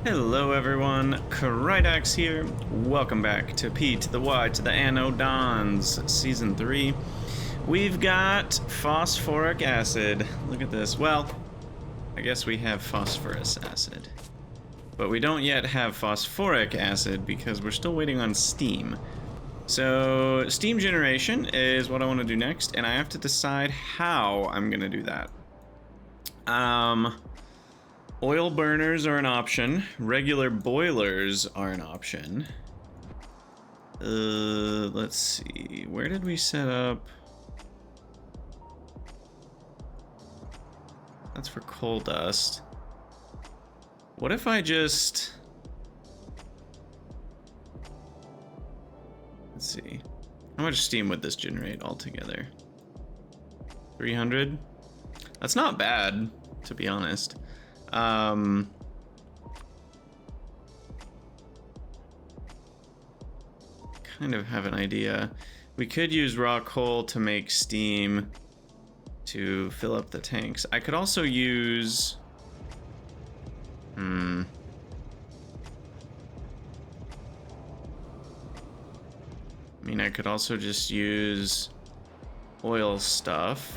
Hello everyone, Krydax here. Welcome back to P to the Y to the Anodons, Season 3. We've got phosphoric acid. Look at this. Well, I guess we have phosphorus acid. But we don't yet have phosphoric acid because we're still waiting on steam. So, steam generation is what I want to do next, and I have to decide how I'm going to do that. Oil burners are an option. Regular boilers are an option. Let's see. Where did we set up? That's for coal dust. What if I just... Let's see. How much steam would this generate altogether? 300? That's not bad, to be honest. Kind of have an idea. We could use raw coal to make steam to fill up the tanks. I could also use... I mean, I could also just use oil stuff.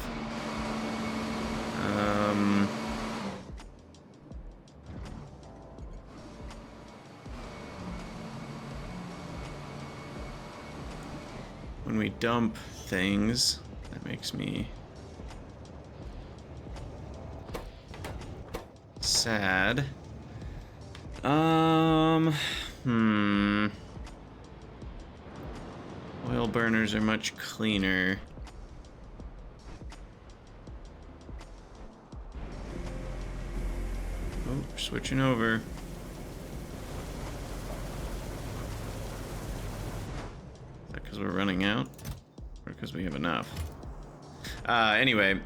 When we dump things, that makes me sad. Oil burners are much cleaner. Oh, we're switching over. Is that because we're running out? Or because we have enough? Anyway,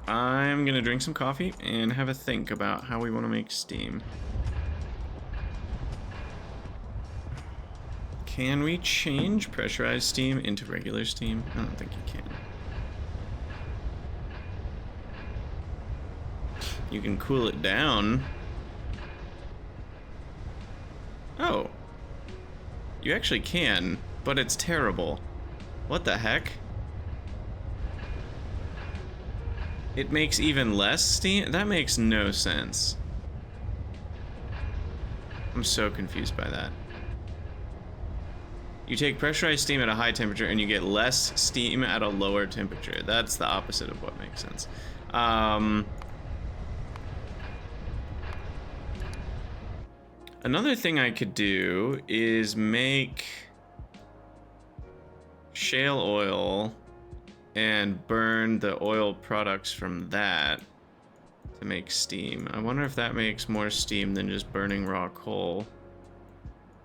I'm gonna drink some coffee and have a think about how we want to make steam. Can we change pressurized steam into regular steam? I don't think you can. You can cool it down. Oh. You actually can, but it's terrible. What the heck? It makes even less steam? That makes no sense. I'm so confused by that. You take pressurized steam at a high temperature and you get less steam at a lower temperature. That's the opposite of what makes sense. Another thing I could do is make shale oil and burn the oil products from that to make steam. I wonder if that makes more steam than just burning raw coal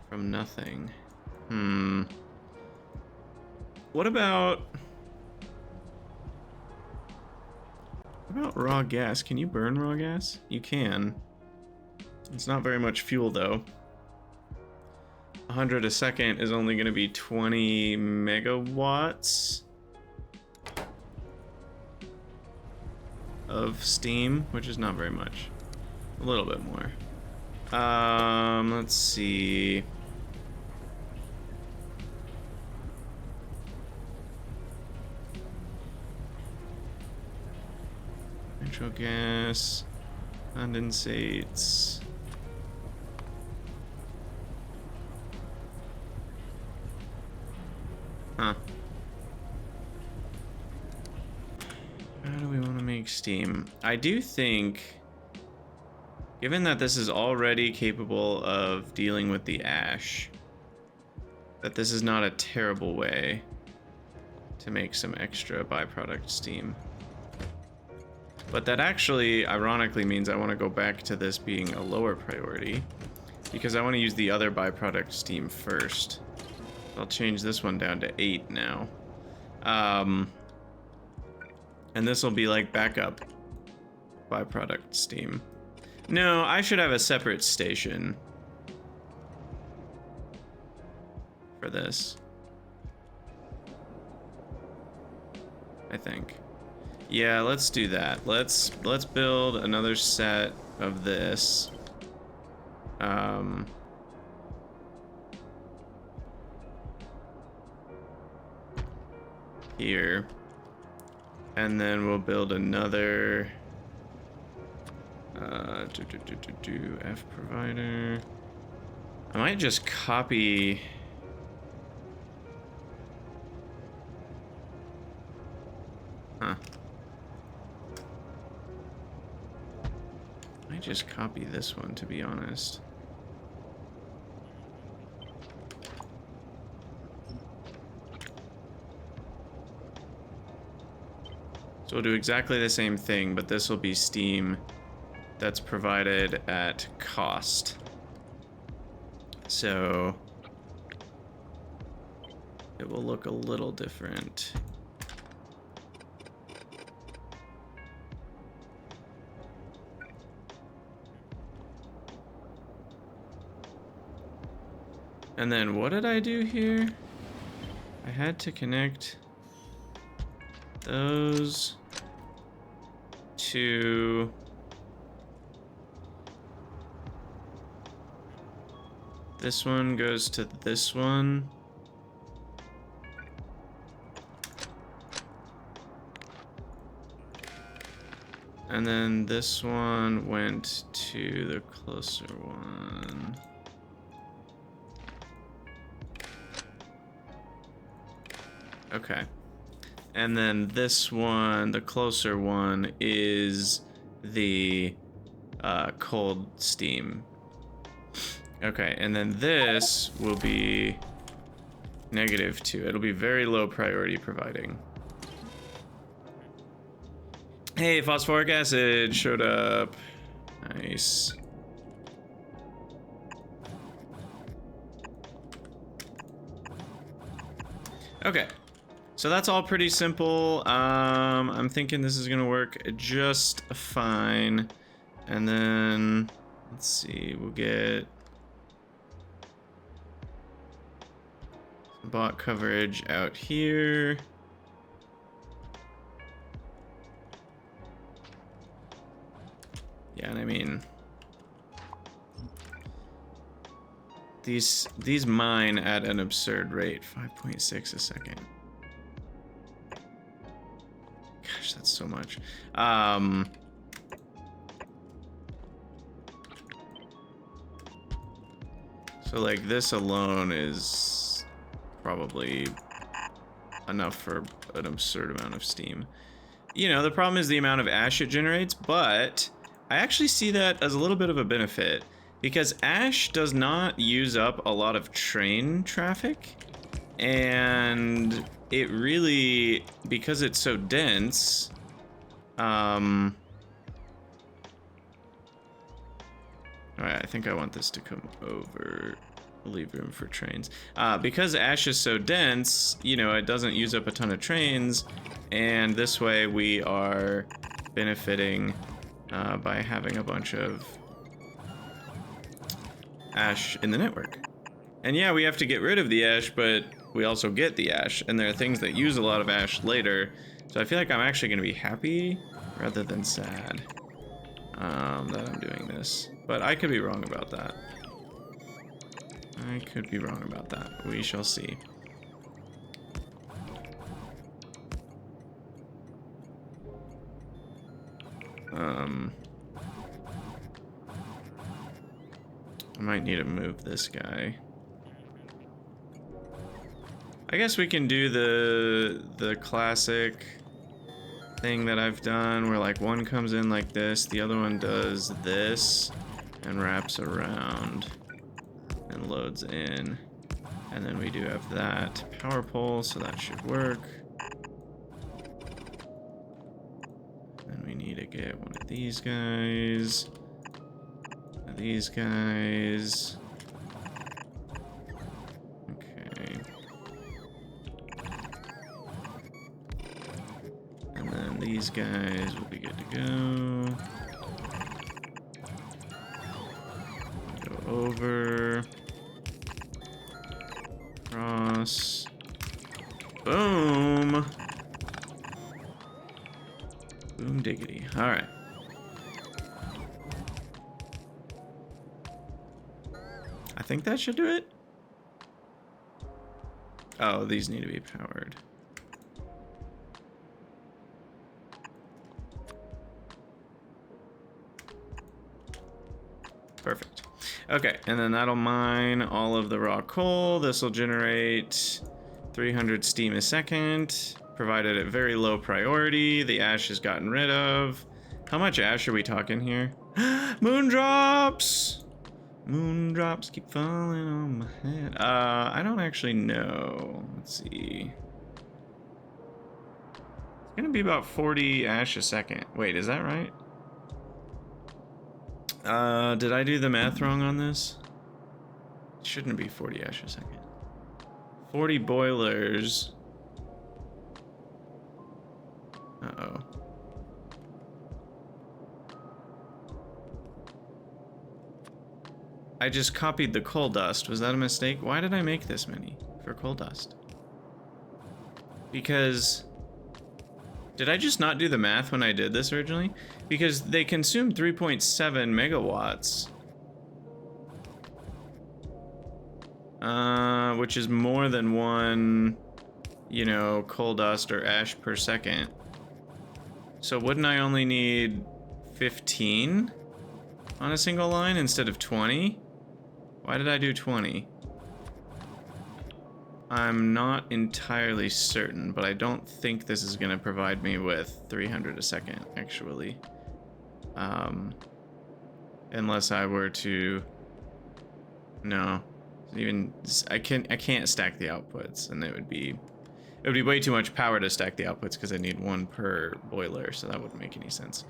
from nothing. What about raw gas? Can you burn raw gas? You can. It's not very much fuel though. 100 a second is only going to be 20 megawatts of steam, which is not very much. A little bit more. Let's see. Natural gas, condensates. Huh. How do we want to make steam? I do think, given that this is already capable of dealing with the ash, that this is not a terrible way to make some extra byproduct steam. But that actually, ironically, means I want to go back to this being a lower priority, because I want to use the other byproduct steam first. I'll change this one down to 8 now. And this will be like backup byproduct steam. No, I should have a separate station for this, I think. Yeah, let's do that. Let's build another set of this. Um, here. And then we'll build another F provider. I might just copy. Huh. I might just copy this one, to be honest. So we'll do exactly the same thing, but this will be steam that's provided at cost. So it will look a little different. And then what did I do here? I had to connect those to this one goes to this one. And then this one went to the closer one. Okay. And then this one, the closer one, is the cold steam. Okay, and then this will be -2. It'll be very low priority providing. Hey, phosphoric acid showed up. Nice. Okay. So that's all pretty simple. I'm thinking this is gonna work just fine. And then, let's see, we'll get some bot coverage out here. Yeah, and I mean, these mine at an absurd rate, 5.6 a second. Gosh, that's so much. So like this alone is probably enough for an absurd amount of steam. You know, the problem is the amount of ash it generates, but I actually see that as a little bit of a benefit because ash does not use up a lot of train traffic, and it really, because it's so dense, alright, I think I want this to come over, leave room for trains. Because ash is so dense, you know, it doesn't use up a ton of trains, and this way we are benefiting by having a bunch of ash in the network. And yeah, we have to get rid of the ash, but we also get the ash, and there are things that use a lot of ash later, so I feel like I'm actually going to be happy rather than sad that I'm doing this. But I could be wrong about that. I could be wrong about that. We shall see. I might need to move this guy. I guess we can do the classic thing that I've done where like one comes in like this, the other one does this and wraps around and loads in. And then we do have that power pole, so that should work. Then we need to get one of these guys. One of these guys. Okay. And then these guys will be good to go. Go over. Cross. Boom. Boom diggity. All right. I think that should do it. Oh, these need to be powered. Perfect. Okay, and then that'll mine all of the raw coal. This will generate 300 steam a second, provided at very low priority. The ash is gotten rid of. How much ash are we talking here? Moondrops! Moondrops keep falling on my head. I don't actually know. Let's see. It's gonna be about 40 ash a second. Wait, is that right? Did I do the math wrong on this? It shouldn't be 40 ash a second. 40 boilers. Uh-oh. I just copied the coal dust. Was that a mistake? Why did I make this many for coal dust? Because... Did I just not do the math when I did this originally? Because they consume 3.7 megawatts. Which is more than one, you know, coal dust or ash per second. So wouldn't I only need 15 on a single line instead of 20? Why did I do 20? I'm not entirely certain, but I don't think this is going to provide me with 300 a second, actually. Unless I were to... No. Even... I can't stack the outputs, and it would be way too much power to stack the outputs because I need one per boiler, so that wouldn't make any sense.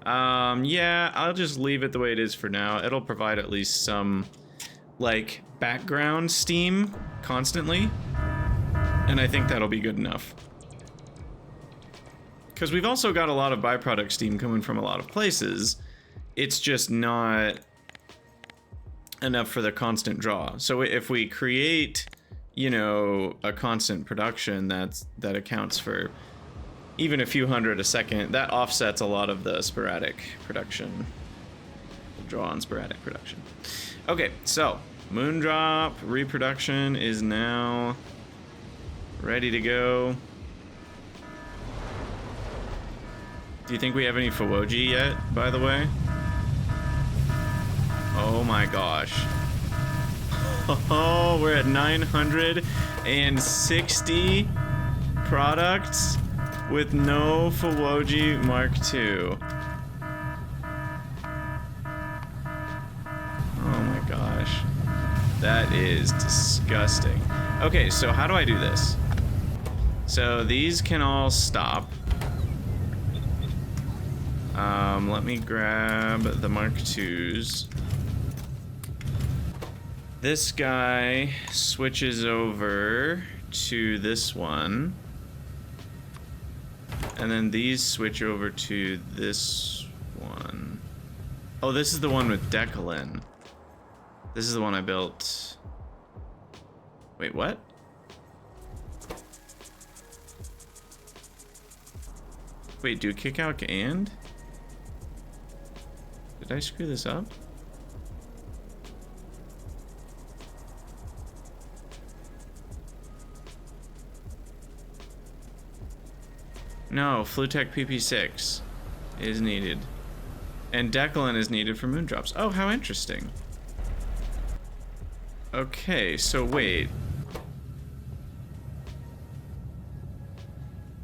Yeah, I'll just leave it the way it is for now. It'll provide at least some, like, background steam constantly, and I think that'll be good enough. Because we've also got a lot of byproduct steam coming from a lot of places. It's just not enough for the constant draw. So if we create, you know, a constant production that accounts for even a few hundred a second, that offsets a lot of the sporadic production, the draw on sporadic production. Okay, so Moondrop reproduction is now ready to go. Do you think we have any Fawoji yet, by the way? Oh my gosh. Oh, we're at 960 products with no Fawoji Mk2. Oh my gosh. That is disgusting. Okay, so how do I do this? So these can all stop. Let me grab the Mk2s. This guy switches over to this one. And then these switch over to this one. Oh, this is the one with Decalin. This is the one I built. Wait, what? Wait, do kick-out and? Did I screw this up? No, Flutec PP6 is needed. And Decalin is needed for Moondrops. Oh, how interesting. Okay, so wait.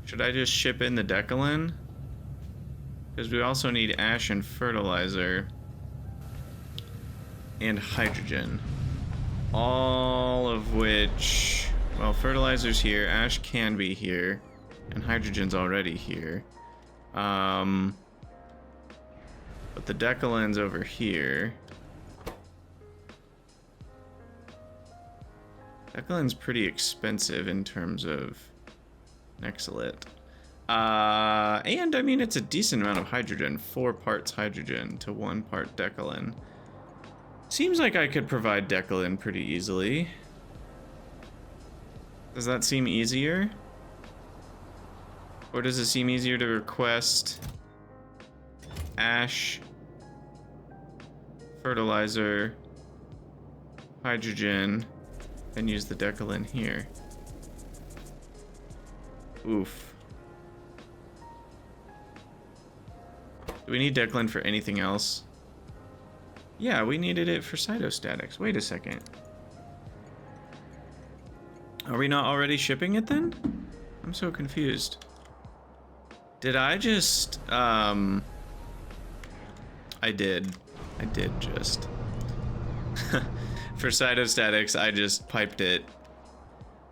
Should I just ship in the Decalin? Because we also need ash and fertilizer. And hydrogen. All of which... Well, fertilizer's here, ash can be here. And hydrogen's already here. But the Decalin's over here. Decalin's pretty expensive in terms of Nexalit. And I mean, it's a decent amount of hydrogen. 4 parts hydrogen to 1 part Decalin. Seems like I could provide Decalin pretty easily. Does that seem easier? Or does it seem easier to request ash, fertilizer, hydrogen and use the decalin here. Oof. Do we need decalin for anything else? Yeah, we needed it for cytostatics. Wait a second. Are we not already shipping it then? I'm so confused. Did I just, I did just. For cytostatics, I just piped it.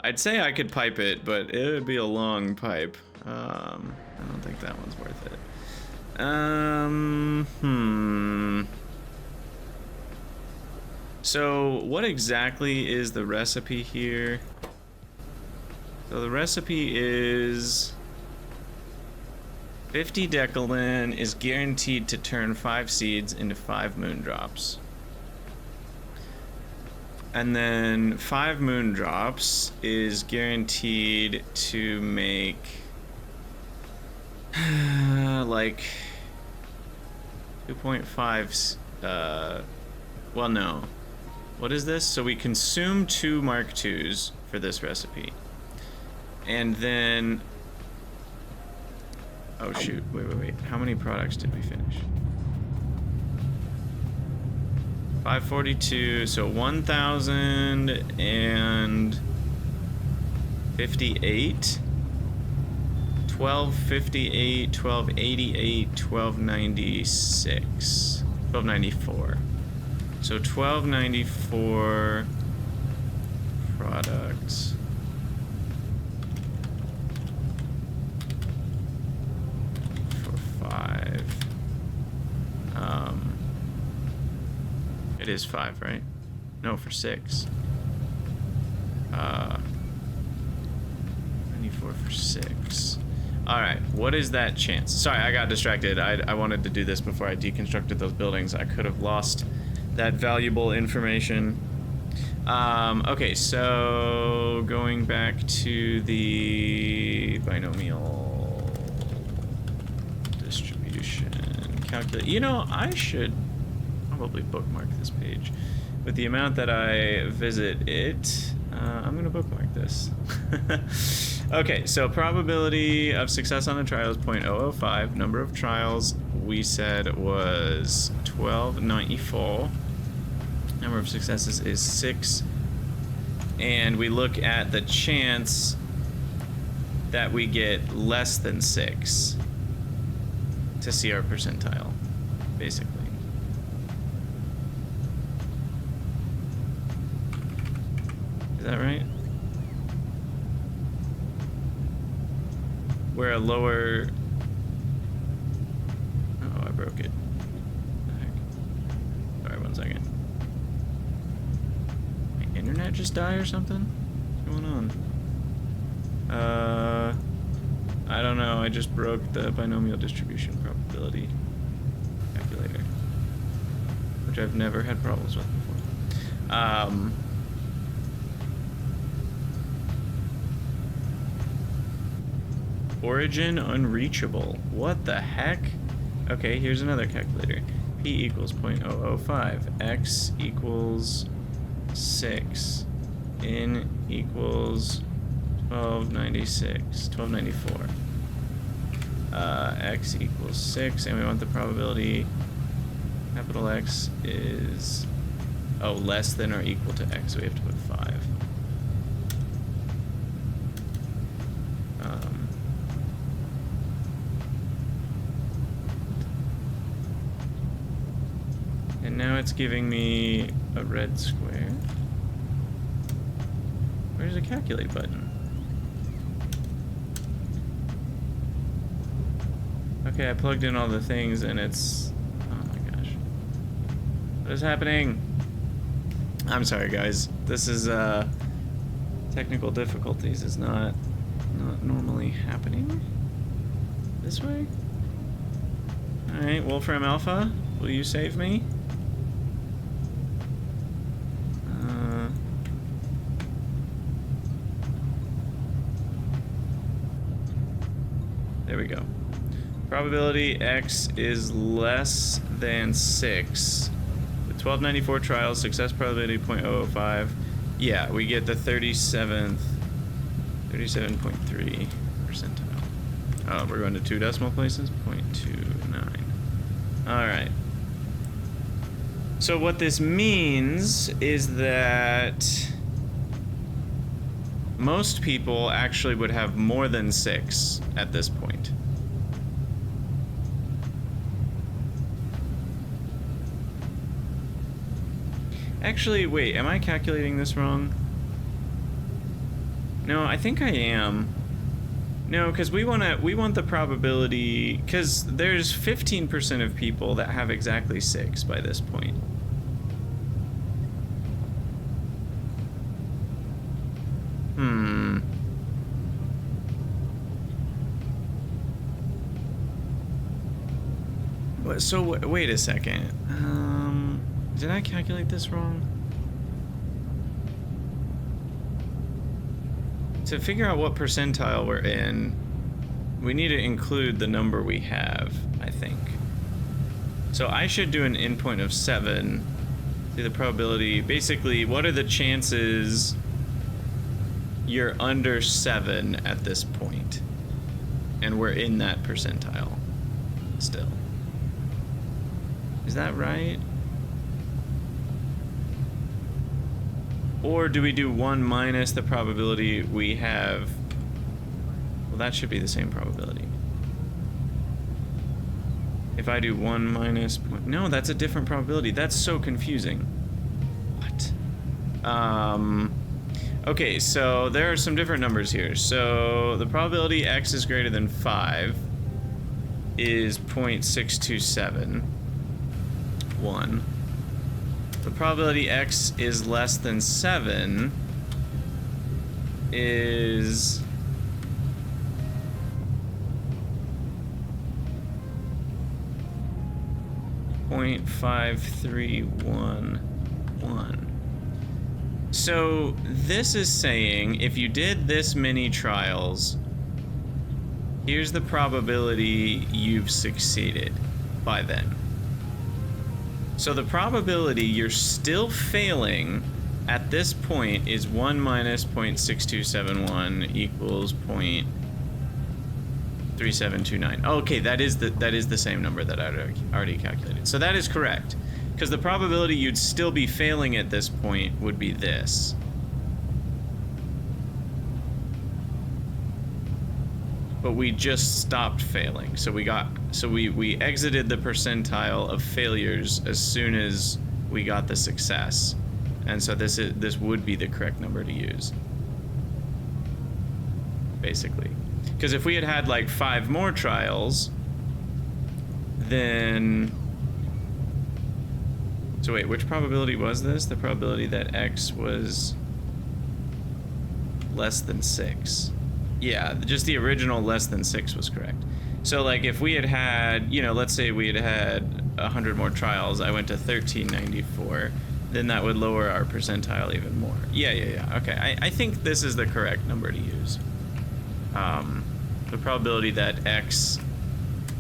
I'd say I could pipe it, but it would be a long pipe. I don't think that one's worth it. So what exactly is the recipe here? So the recipe is 50 decalin is guaranteed to turn 5 seeds into 5 moondrops. And then 5 moondrops is guaranteed to make like 2.5 well, no. What is this? So we consume 2 Mk2s for this recipe. And then oh shoot, wait. How many products did we finish? 542, so 1,058, 1258, 1288, 1296, 1294. So 1294 products. For 5. It is 5, right? No, for 6. 94 for 6. Alright, what is that chance? Sorry, I got distracted. I wanted to do this before I deconstructed those buildings. I could have lost that valuable information. Okay, so going back to the binomial distribution calculate. You know, I should probably bookmark this page. With the amount that I visit it, I'm gonna bookmark this. Okay, so probability of success on the trial is 0.005. Number of trials we said was 1294. Number of successes is 6. And we look at the chance that we get less than 6 to see our percentile, basically. Is that right? Where a lower... Oh, I broke it. What the heck? Sorry, 1 second. My internet just die or something? What's going on? I don't know. I just broke the binomial distribution probability calculator, which I've never had problems with before. Origin unreachable. What the heck? Okay, here's another calculator. P equals 0.005. X equals 6. N equals 1296. 1294. X equals 6, and we want the probability. Capital X is less than or equal to X, so we have to put 5. And now it's giving me a red square. Where's the calculate button? Okay, I plugged in all the things and it's... Oh my gosh. What is happening? I'm sorry, guys. This is, technical difficulties is not normally happening this way. Alright, Wolfram Alpha, will you save me? There we go. Probability X is less than 6 with 1294 trials, success probability 0.005. Yeah, we get the 37.3 percentile. Oh, we're going to 2 decimal places? 0.29. Alright. So what this means is that most people actually would have more than 6 at this point. Actually, wait, am I calculating this wrong? No, I think I am. No, because we want the probability, because there's 15% of people that have exactly 6 by this point. So wait a second. Did I calculate this wrong? To figure out what percentile we're in, we need to include the number we have, I think. So I should do an endpoint of 7. See the probability. Basically, what are the chances you're under 7 at this point? And we're in that percentile still. Is that right? Or do we do 1 minus the probability we have? Well, that should be the same probability. If I do 1 minus... No, that's a different probability. That's so confusing. What? Okay, so there are some different numbers here. So the probability x is greater than 5 is 0.6271. The probability x is less than 7 is 0.5311. So this is saying if you did this many trials, here's the probability you've succeeded by then. So the probability you're still failing at this point is 1 minus 0.6271 equals 0.3729. Okay, that is the same number that I already calculated. So that is correct, because the probability you'd still be failing at this point would be this. But we just stopped failing. So we exited the percentile of failures as soon as we got the success. And so this would be the correct number to use. Basically. Because if we had had like 5 more trials, then... So wait, which probability was this? The probability that x was less than 6. Yeah, just the original less than 6 was correct. So like if we had had, you know, let's say we had had 100 more trials, I went to 1394, then that would lower our percentile even more. Yeah. Okay, I think this is the correct number to use. The probability that x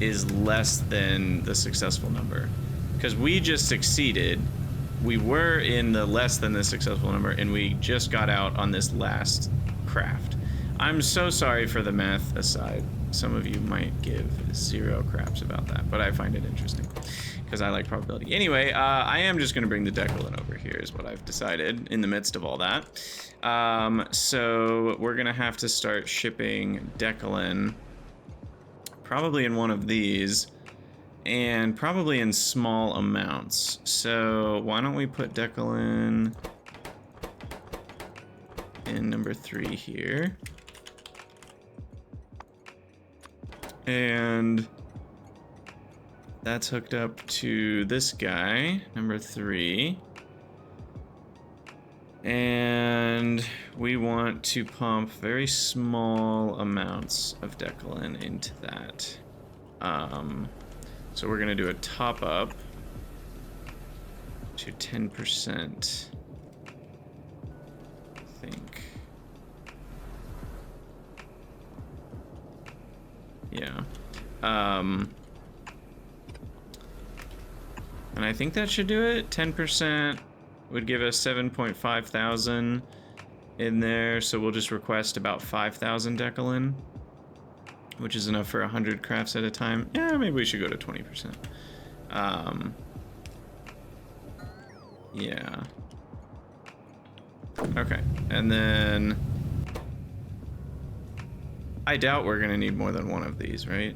is less than the successful number. Because we just succeeded, we were in the less than the successful number, and we just got out on this last craft. I'm so sorry for the math aside. Some of you might give 0 craps about that, but I find it interesting because I like probability. Anyway, I am just going to bring the Decalin over here is what I've decided in the midst of all that. So we're going to have to start shipping Decalin probably in one of these and probably in small amounts. So why don't we put Decalin in number 3 here. And that's hooked up to this guy, number 3. And we want to pump very small amounts of Decalin into that. So we're gonna do a top up to 10%, I think. Yeah. And I think that should do it. 10% would give us 7.5 thousand in there, so we'll just request about 5,000 decalin, which is enough for 100 crafts at a time. Yeah, maybe we should go to 20%. Yeah. Okay, and then I doubt we're gonna need more than one of these, right?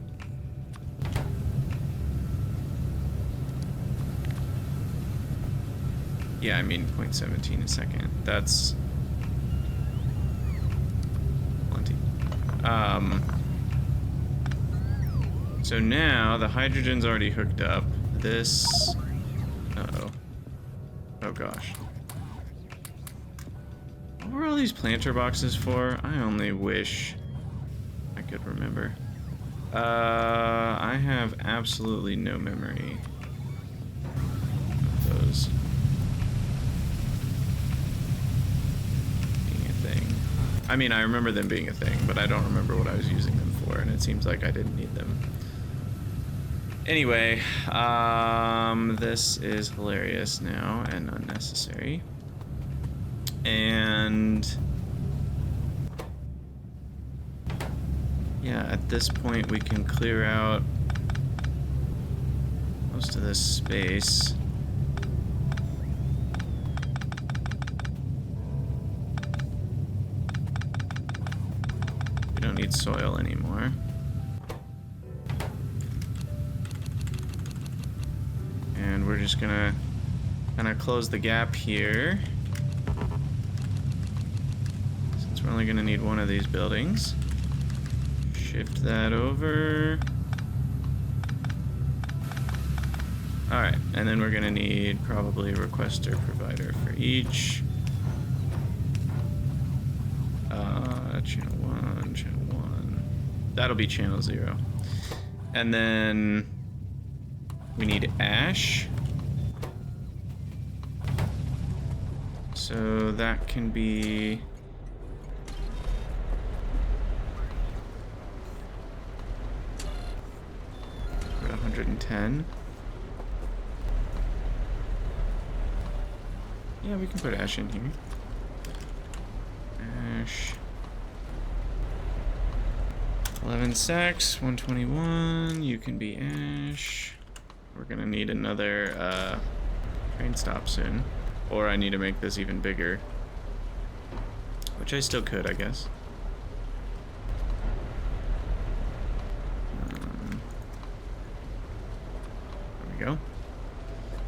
Yeah, I mean 0.17 a second. That's plenty. So now the hydrogen's already hooked up. This, uh-oh. Oh gosh. What were all these planter boxes for? I only wish I could remember. I have absolutely no memory of those being a thing. I mean, I remember them being a thing, but I don't remember what I was using them for, and it seems like I didn't need them. Anyway, this is hilarious now and unnecessary. And yeah, at this point we can clear out most of this space. We don't need soil anymore. And we're just gonna kind of close the gap here. Since we're only gonna need one of these buildings. Shift that over. Alright, and then we're gonna need probably a requester provider for each. Channel 1, channel 1. That'll be channel 0. And then we need ash. So that can be at 110. Yeah, we can put ash in here. Ash. 11 sacks, 121. You can be ash. We're gonna need another train stop soon. Or I need to make this even bigger. Which I still could, I guess. There we go.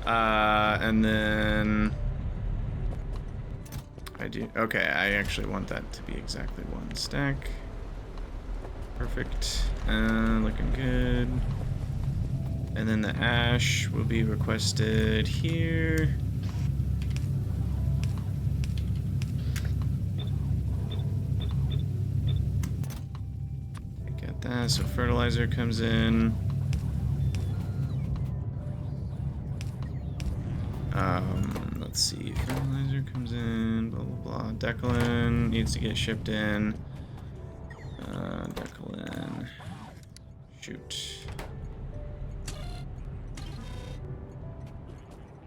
And then I do, okay, I actually want that to be exactly 1 stack. Perfect. Looking good. And then the ash will be requested here. Got that, so fertilizer comes in. Let's see, fertilizer comes in, blah, blah, blah. Decalin needs to get shipped in. Decalin. Shoot.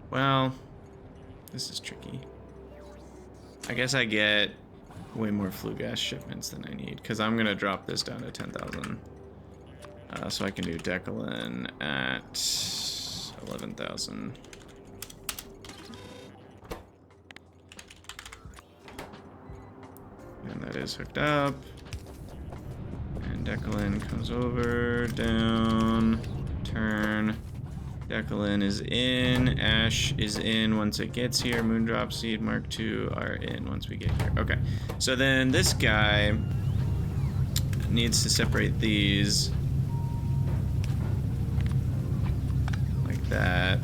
Well, this is tricky. I guess I get way more flue gas shipments than I need, because I'm going to drop this down to 10,000. So I can do Decalin at 11,000. And that is hooked up. And Decalin comes over, down, turn. Decalin is in, ash is in once it gets here, Moondrop, seed, Mk2 are in once we get here. Okay, so then this guy needs to separate these like that,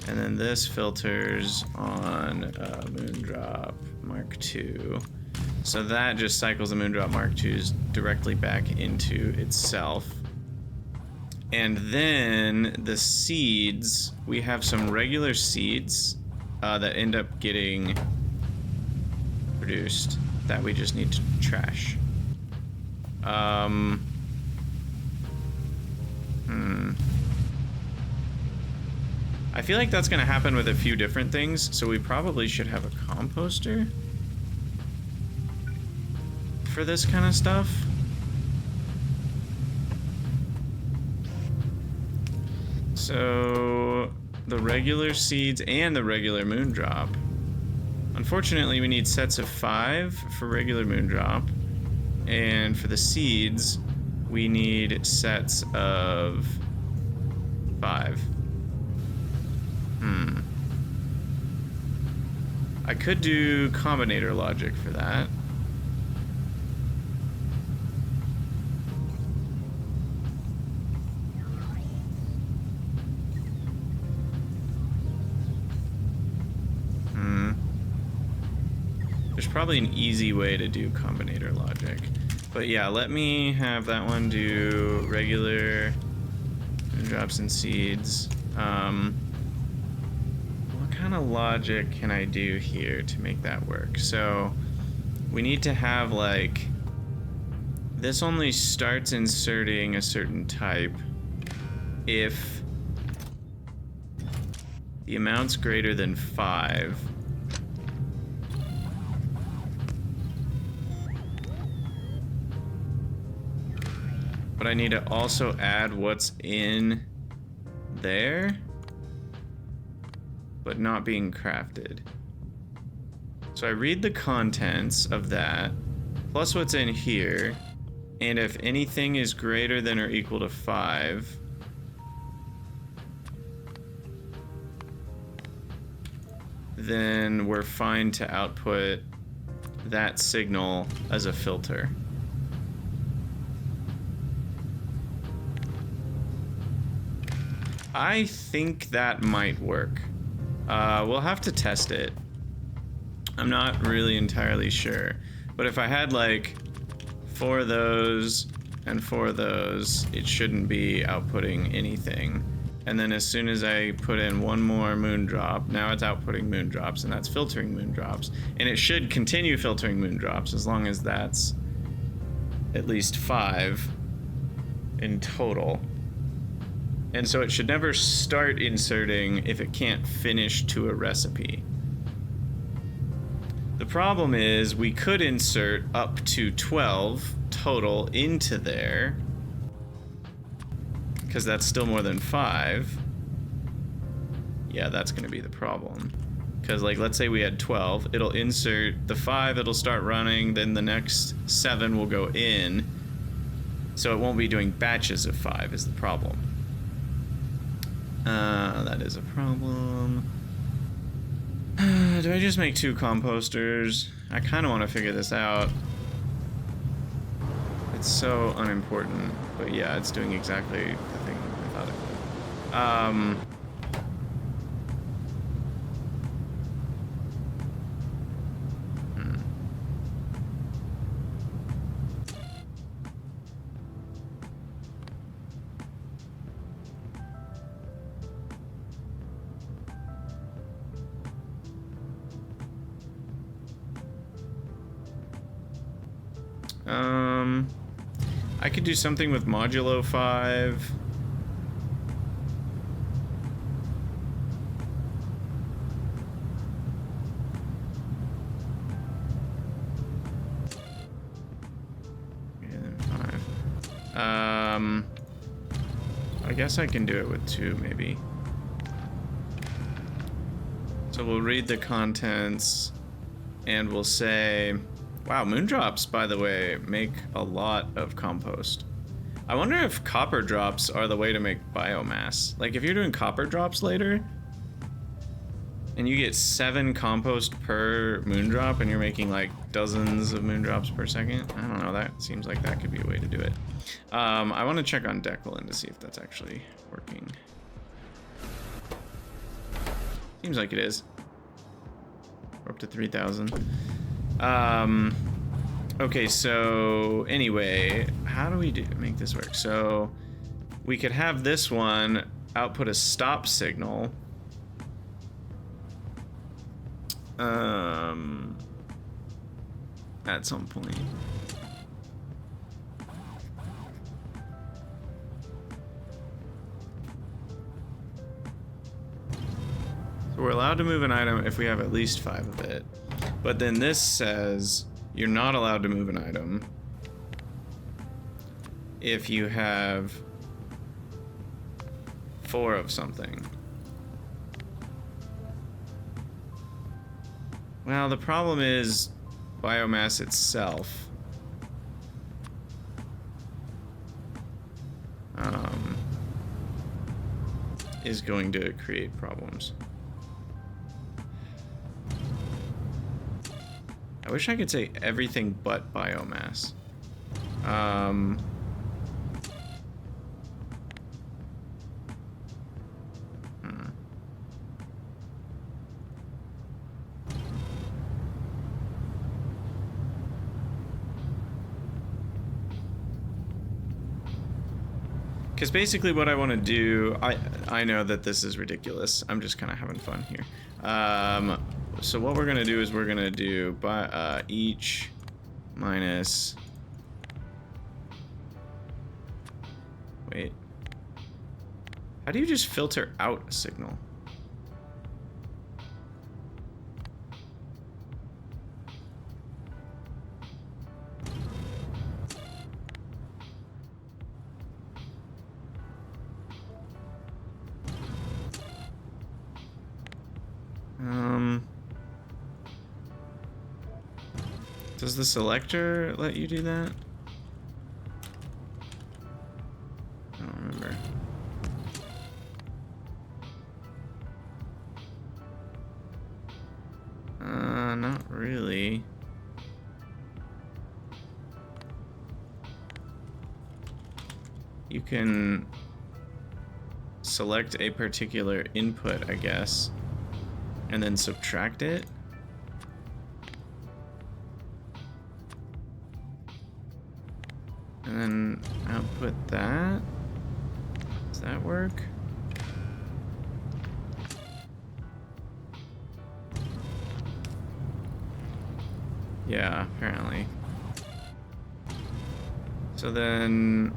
and then this filters on Moondrop Mk2. So that just cycles the Moondrop Mk2s directly back into itself. And then the seeds, we have some regular seeds that end up getting produced that we just need to trash. I feel like that's gonna happen with a few different things, so we probably should have a composter for this kind of stuff. So the regular seeds and the regular Moondrop. Unfortunately, we need sets of 5 for regular Moondrop, and for the seeds, we need sets of 5. I could do combinator logic for that. There's probably an easy way to do combinator logic. But yeah, let me have that one do regular drops and seeds. What kind of logic can I do here to make that work? So we need to have like, this only starts inserting a certain type if the amount's greater than 5. But I need to also add what's in there, but not being crafted. So I read the contents of that, plus what's in here, and if anything is greater than or equal to 5, then we're fine to output that signal as a filter. I think that might work. We'll have to test it. I'm not really entirely sure. But if I had like 4 of those and 4 of those, it shouldn't be outputting anything. And then as soon as I put in one more Moondrop, now it's outputting Moondrops, and that's filtering Moondrops. And it should continue filtering Moondrops as long as that's at least 5 in total. And so it should never start inserting if it can't finish to a recipe. The problem is we could insert up to 12 total into there, because that's still more than 5. Yeah, that's going to be the problem. Because like, let's say we had 12, it'll insert the 5, it'll start running, then the next 7 will go in. So it won't be doing batches of 5 is the problem. That is a problem. Do I just make 2 composters? I kind of want to figure this out. It's so unimportant, but yeah, it's doing exactly the thing I thought it would. I could do something with modulo 5. I guess I can do it with 2 maybe. So we'll read the contents and we'll say, wow, Moondrops, by the way, make a lot of compost. I wonder if copper drops are the way to make biomass. Like, if you're doing copper drops later, and you get 7 compost per Moondrop, and you're making, like, dozens of Moondrops per second, I don't know, that seems like that could be a way to do it. I want to check on Declan to see if that's actually working. Seems like it is. We're up to 3,000. Okay, so anyway, how do we make this work? So we could have this one output a stop signal. At some point. we're allowed to move an item if we have at least 5 of it. But then this says you're not allowed to move an item if you have 4 of something. Well, the problem is biomass itself. Is going to create problems. I wish I could say everything but biomass. Because basically what I want to do, I know that this is ridiculous. I'm just kind of having fun here. So what we're going to do is we're going to do each minus... Wait. How do you just filter out a signal? Does the selector let you do that? I don't remember. Not really. You can select a particular input, I guess, and then subtract it. And then output that. Does that work? Yeah, apparently. So then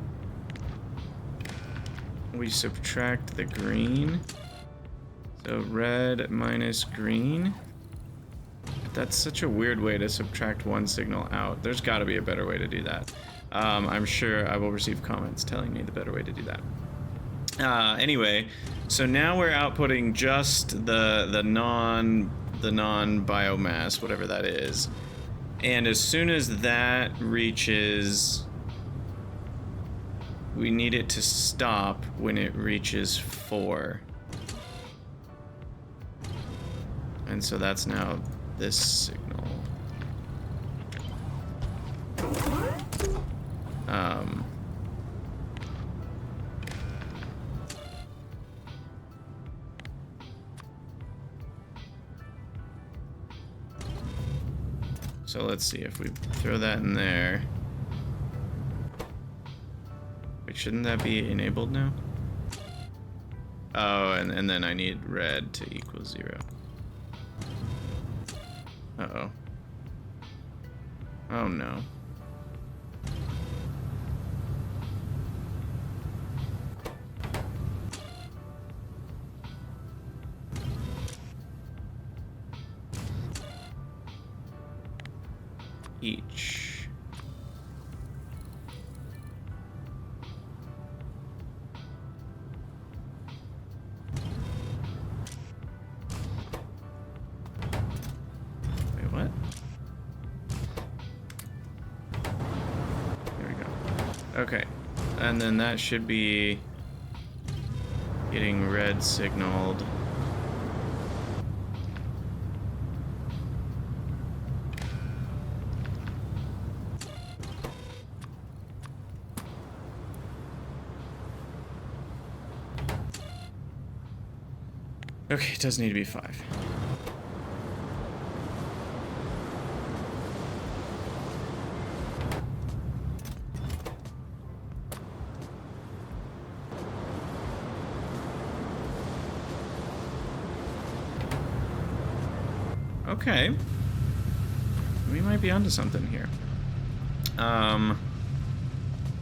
we subtract the green. So red minus green. That's such a weird way to subtract one signal out. There's got to be a better way to do that. I'm sure I will receive comments telling me the better way to do that. Anyway, so now we're outputting just the non biomass, whatever that is. And as soon as that reaches, we need it to stop when it reaches 4. And so that's now this signal. So let's see if we throw that in there. Wait, shouldn't that be enabled now? Oh, and then I need red to equal 0. Uh-oh. Oh no. Each. Wait, what? There we go. Okay. And then that should be getting red signaled. Okay, it does need to be 5. Okay. We might be onto something here.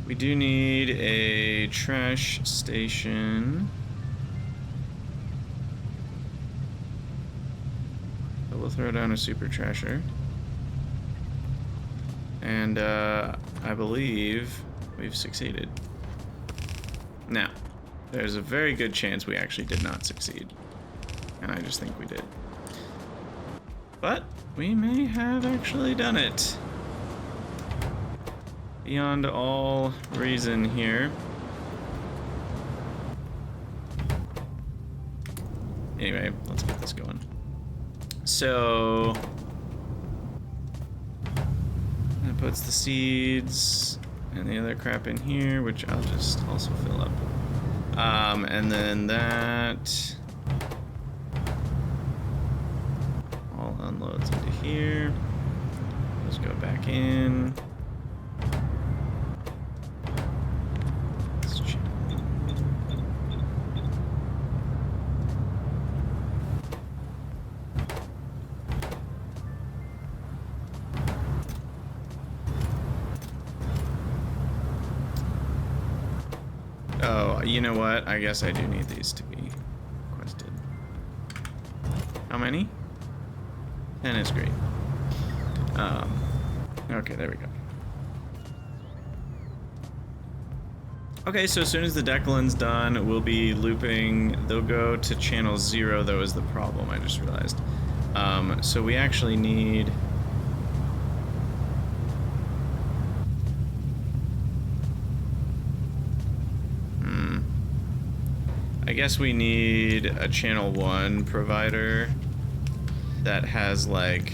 We do need a trash station. we'll throw down a super trasher. And I believe we've succeeded. Now, there's a very good chance we actually did not succeed. And I just think we did. But we may have actually done it. Beyond all reason here. Anyway, let's get this going. So that puts the seeds and the other crap in here, which I'll just also fill up. And then that all unloads into here. Let's go back in. Oh, you know what? I guess I do need these to be quested. How many? 10 is great. Okay, there we go. Okay, so as soon as the Declan's done, we'll be looping. They'll go to channel 0, though, is the problem, I just realized. So we actually need... I guess we need a channel 1 provider that has like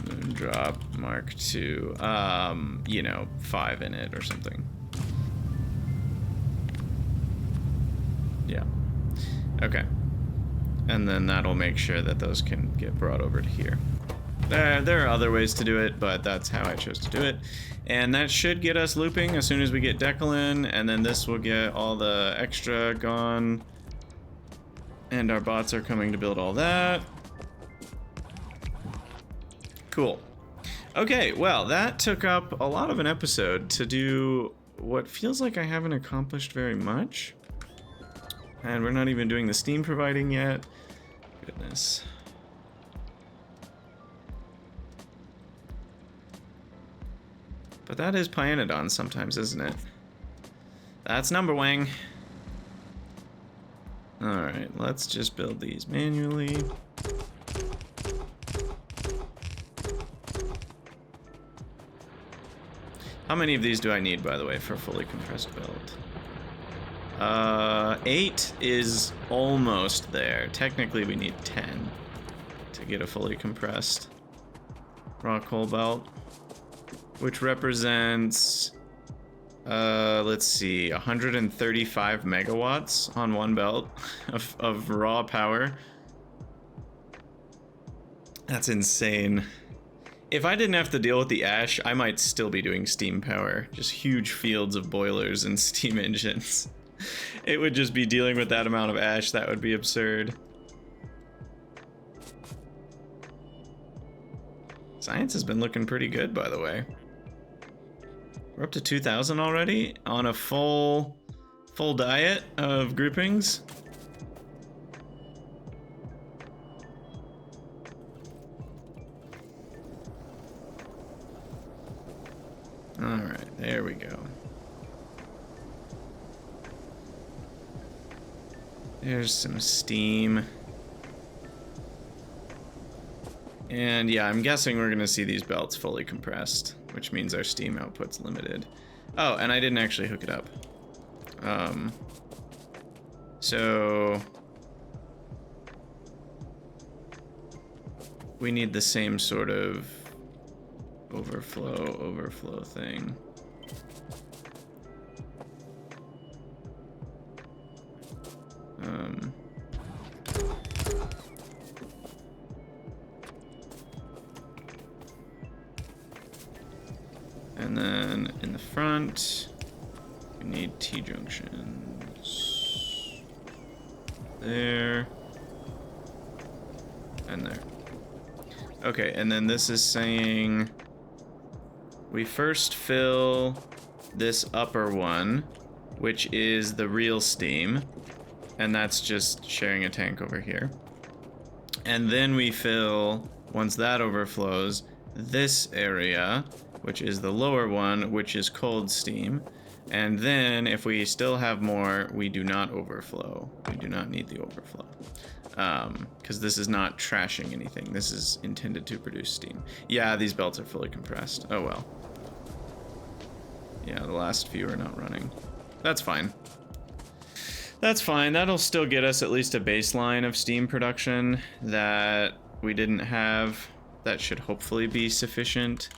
Moondrop Mk2, you know, 5 in it or something. Yeah. Okay. And then that'll make sure that those can get brought over to here. There are other ways to do it, but that's how I chose to do it. And that should get us looping as soon as we get Declan, and then this will get all the extra gone. And our bots are coming to build all that. Cool. Okay, well, that took up a lot of an episode to do what feels like I haven't accomplished very much. And we're not even doing the Steam providing yet. Goodness. But that is pyanodons sometimes, isn't it? That's number wang. Alright, let's just build these manually. How many of these do I need, by the way, for a fully compressed build? 8 is almost there. Technically, we need 10 to get a fully compressed raw coal belt. Which represents, let's see, 135 megawatts on one belt of raw power. That's insane. If I didn't have to deal with the ash, I might still be doing steam power. Just huge fields of boilers and steam engines. It would just be dealing with that amount of ash. That would be absurd. Science has been looking pretty good, by the way. We're up to 2,000 already on a full diet of groupings. All right, there we go. There's some steam. And yeah, I'm guessing we're gonna see these belts fully compressed, which means our steam output's limited. Oh, and I didn't actually hook it up. So we need the same sort of overflow thing. And then in the front, we need T-junctions. There. And there. Okay, and then this is saying we first fill this upper one, which is the real steam. and that's just sharing a tank over here. And then we fill, once that overflows, this area, which is the lower one, which is cold steam. And then if we still have more, we do not overflow. We do not need the overflow. Because this is not trashing anything. This is intended to produce steam. Yeah, these belts are fully compressed. Oh well. Yeah, the last few are not running. That's fine. That's fine. That'll still get us at least a baseline of steam production that we didn't have. That should hopefully be sufficient.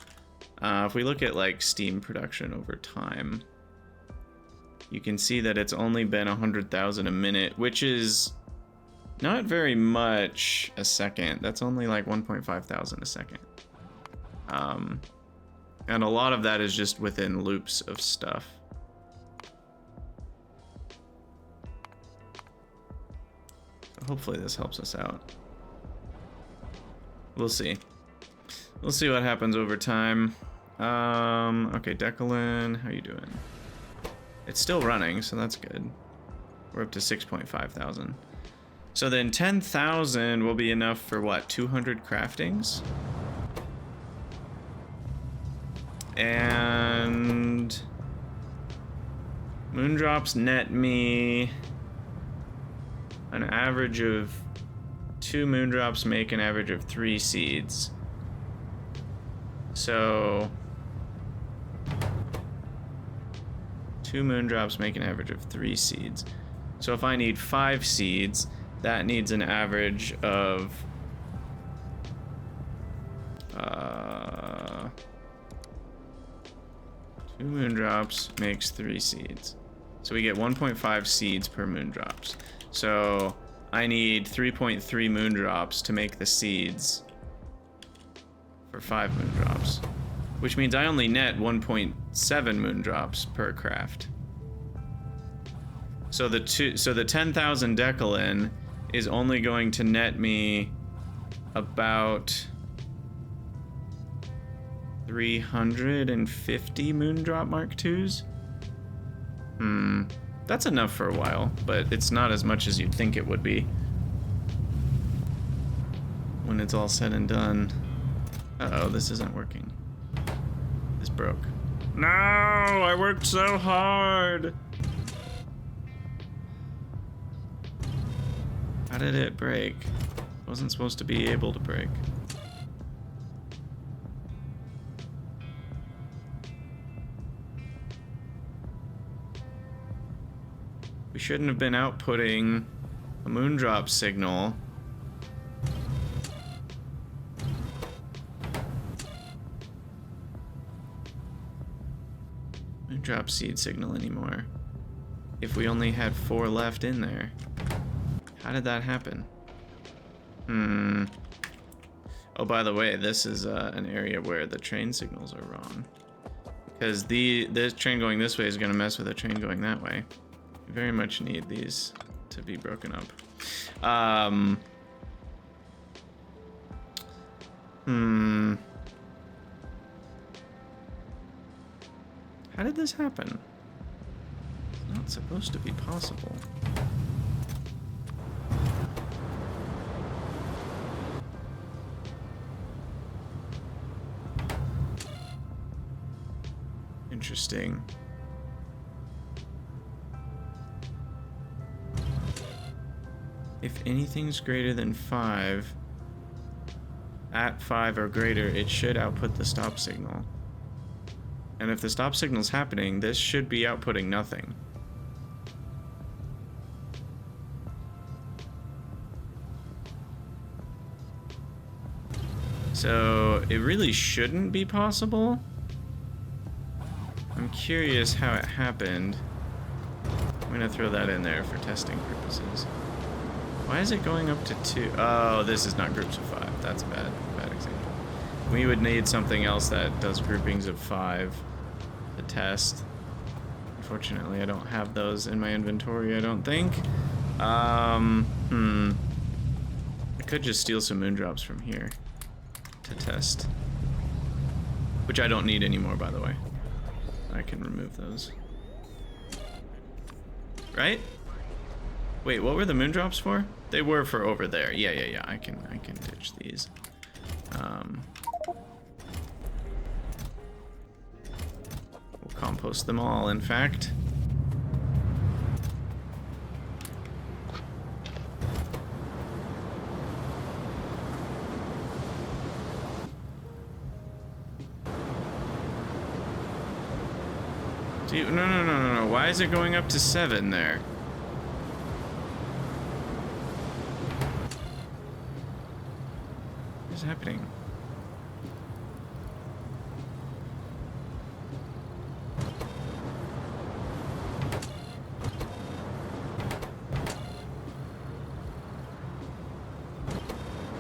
If we look at like steam production over time, you can see that it's only been 100,000 a minute, which is not very much a second. That's only like 1.5 thousand a second. And a lot of that is just within loops of stuff. So hopefully this helps us out. We'll see. We'll see what happens over time. Okay, Declan, how you doing? It's still running, so that's good. We're up to 6.5 thousand. So then 10,000 will be enough for what, 200 craftings? And Moondrops net me an average of 2 Moondrops make an average of 3 seeds. So 2 Moondrops make an average of 3 seeds. So if I need 5 seeds, that needs an average of 2 Moondrops makes 3 seeds. So we get 1.5 seeds per Moondrops. So I need 3.3 Moondrops to make the seeds for 5 Moondrops, which means I only net 1.7 Moondrops per craft. So the 10,000 Decalin is only going to net me about 350 Moondrop Mark IIs. That's enough for a while, but it's not as much as you'd think it would be when it's all said and done. Uh-oh, this isn't working. This broke. No, I worked so hard. How did it break? It wasn't supposed to be able to break. We shouldn't have been outputting a Moondrop signal. Moondrop seed signal anymore. If we only had 4 left in there. How did that happen? Oh, by the way, this is an area where the train signals are wrong. Because this train going this way is going to mess with a train going that way. We very much need these to be broken up. How did this happen? It's not supposed to be possible. Interesting. If anything's greater than 5, at 5 or greater, it should output the stop signal. And if the stop signal's happening, this should be outputting nothing. So it really shouldn't be possible. I'm curious how it happened. I'm gonna throw that in there for testing purposes. Why is it going up to 2? Oh, this is not groups of 5. That's a bad example. We would need something else that does groupings of 5 to test. Unfortunately, I don't have those in my inventory, I don't think. I could just steal some Moondrops from here to test. Which I don't need anymore, by the way. I can remove those. Right? Wait, what were the moondrops for? They were for over there. Yeah. I can ditch these. We'll compost them all, in fact. Dude, no. Why is it going up to 7 there? What is happening?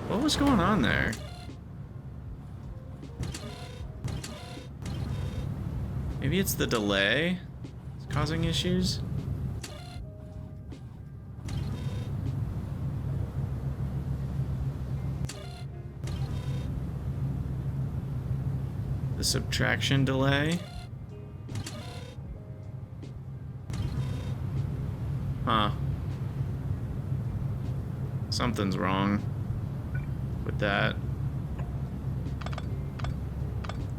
What was going on there? Maybe it's the delay that's causing issues? The subtraction delay? Huh. Something's wrong with that.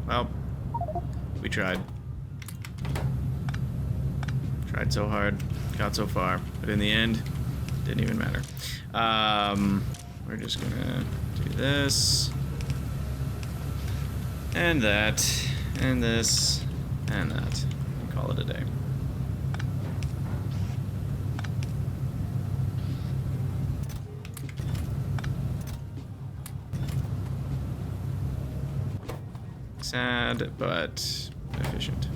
Well, we tried. Tried so hard, got so far, but in the end, didn't even matter. We're just gonna do this, and that, and this, and that, and call it a day. Sad, but efficient.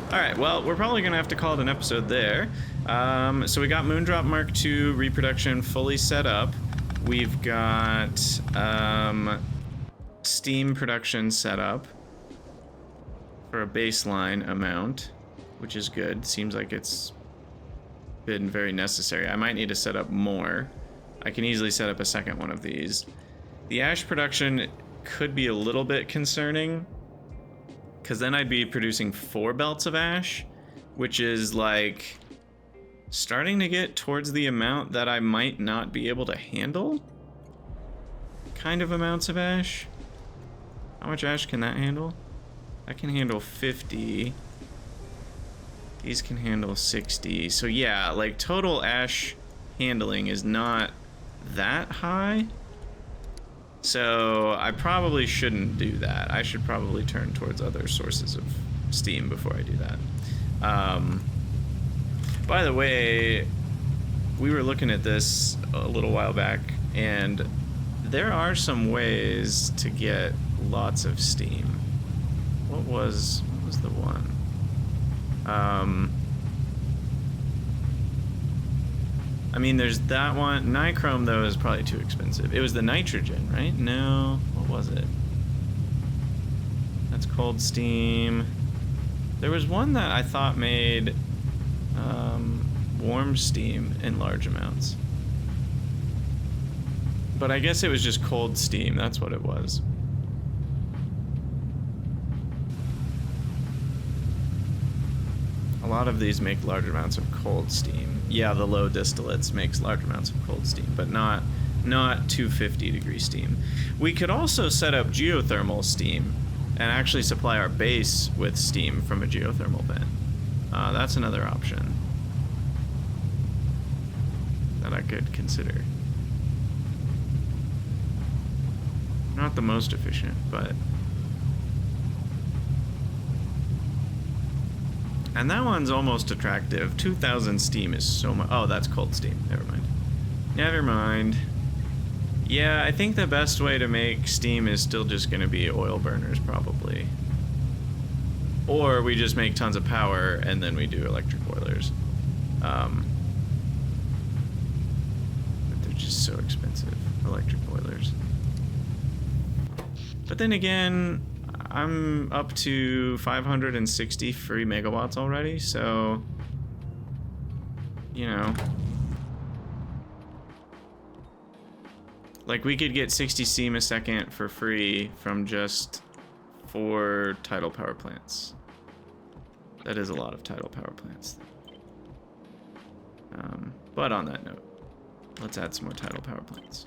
Alright, well, we're probably going to have to call it an episode there. So we got Moondrop Mark II reproduction fully set up. We've got Steam production set up for a baseline amount, which is good. Seems like it's been very necessary. I might need to set up more. I can easily set up a second one of these. The ash production could be a little bit concerning, because then I'd be producing 4 belts of ash, which is like starting to get towards the amount that I might not be able to handle. Kind of amounts of ash. How much ash can that handle? That can handle 50. These can handle 60. So yeah, like total ash handling is not that high. So I probably shouldn't do that. I should probably turn towards other sources of steam before I do that. By the way, we were looking at this a little while back, and there are some ways to get lots of steam. What was the one? I mean, there's that one. Nichrome, though, is probably too expensive. It was the nitrogen, right? No. What was it? That's cold steam. There was one that I thought made warm steam in large amounts. But I guess it was just cold steam. That's what it was. A lot of these make large amounts of cold steam. Yeah, the low distillates makes large amounts of cold steam, but not 250-degree steam. We could also set up geothermal steam and actually supply our base with steam from a geothermal vent. That's another option that I could consider. Not the most efficient, but... And that one's almost attractive. 2,000 steam is so much. Oh, that's cold steam. Never mind. Never mind. Yeah, I think the best way to make steam is still just going to be oil burners, probably. Or we just make tons of power and then we do electric boilers. But they're just so expensive, electric boilers. But then again, I'm up to 560 free megawatts already, so, you know. Like, we could get 60 steam a second for free from just 4 tidal power plants. That is a lot of tidal power plants. But on that note, let's add some more tidal power plants.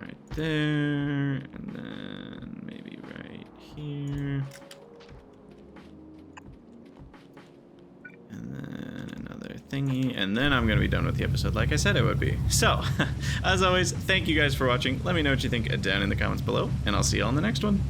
Right there, and then maybe right here. And then another thingy, and then I'm gonna be done with the episode like I said I would be. So, as always, thank you guys for watching. Let me know what you think down in the comments below, and I'll see you all in the next one.